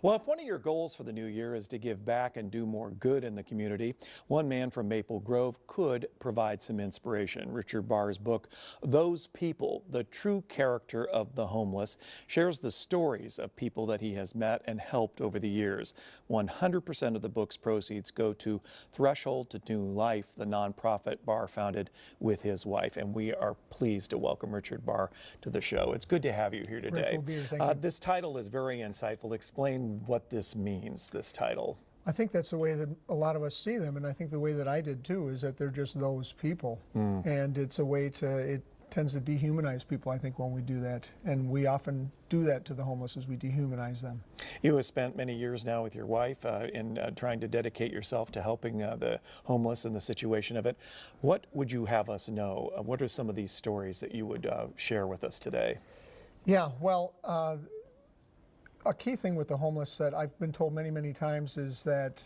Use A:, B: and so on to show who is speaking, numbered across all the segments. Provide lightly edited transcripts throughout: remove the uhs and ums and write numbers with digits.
A: Well, if one of your goals for the new year is to give back and do more good in the community, one man from Maple Grove could provide some inspiration. Richard Bahr's book, Those People, The True Character of the Homeless, shares the stories of people that he has met and helped over the years. 100% of the book's proceeds go to Threshold to New Life, the nonprofit Bahr founded with his wife. And we are pleased to welcome Richard Bahr to the show. It's good to have you here today.
B: Thank you.
A: This title is very insightful. Explain what this means, this title.
B: I think that's the way that a lot of us see them, and I think the way that I did too is that they're just those people. And it's a way to, it tends to dehumanize people, I think, when we do that. And we often do that to the homeless as we dehumanize them.
A: You have spent many years now with your wife in trying to dedicate yourself to helping the homeless and the situation of it. What would you have us know? What are some of these stories that you would share with us today?
B: Yeah, well, a key thing with the homeless that I've been told many, many times is that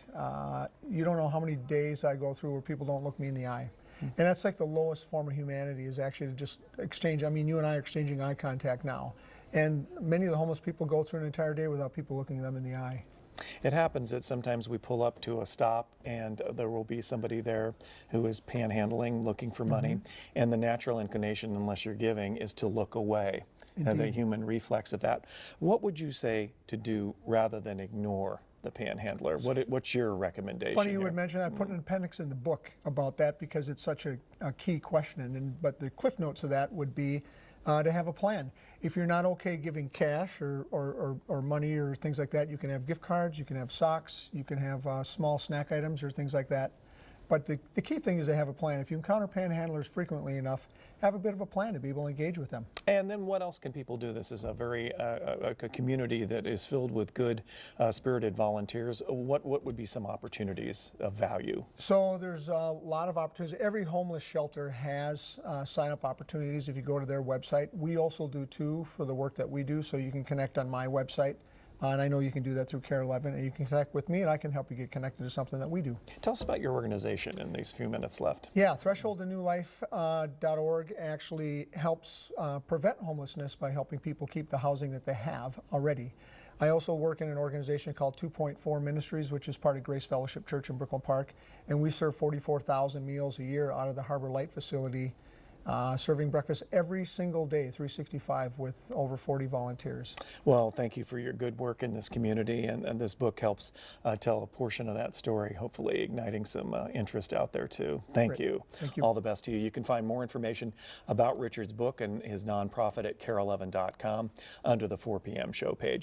B: you don't know how many days I go through where people don't look me in the eye. And that's like the lowest form of humanity, is actually to just exchange. I mean, you and I are exchanging eye contact now. And many of the homeless people go through an entire day without people looking them in the eye.
A: It happens that sometimes we pull up to a stop and there will be somebody there who is panhandling, looking for money. And the natural inclination, unless you're giving, is to look away. The human reflex of that. What would you say to do rather than ignore the panhandler? What's your recommendation?
B: Funny you would mention that. I put an appendix in the book about that because it's such a key question. But the cliff notes of that would be to have a plan. If you're not okay giving cash or money or things like that, you can have gift cards, you can have socks, you can have small snack items or things like that. But the key thing is to have a plan. If you encounter panhandlers frequently enough, have a bit of a plan to be able to engage with them.
A: And then what else can people do? This is a very a community that is filled with good, spirited volunteers. What would be some opportunities of value?
B: So there's a lot of opportunities. Every homeless shelter has sign-up opportunities if you go to their website. We also do too for the work that we do, so you can connect on my website. And I know you can do that through KARE 11, and you can connect with me, and I can help you get connected to something that we do.
A: Tell us about your organization in these few minutes left.
B: Yeah, thresholdtonewlife.org actually helps prevent homelessness by helping people keep the housing that they have already. I also work in an organization called 2.4 Ministries, which is part of Grace Fellowship Church in Brooklyn Park, and we serve 44,000 meals a year out of the Harbor Light facility, serving breakfast every single day, 365, with over 40 volunteers.
A: Well, thank you for your good work in this community, and this book helps tell a portion of that story, hopefully igniting some interest out there too. Thank you.
B: Thank you.
A: All the best to you. You can find more information about Richard's book and his nonprofit at KARE11.com under the 4 p.m. show page.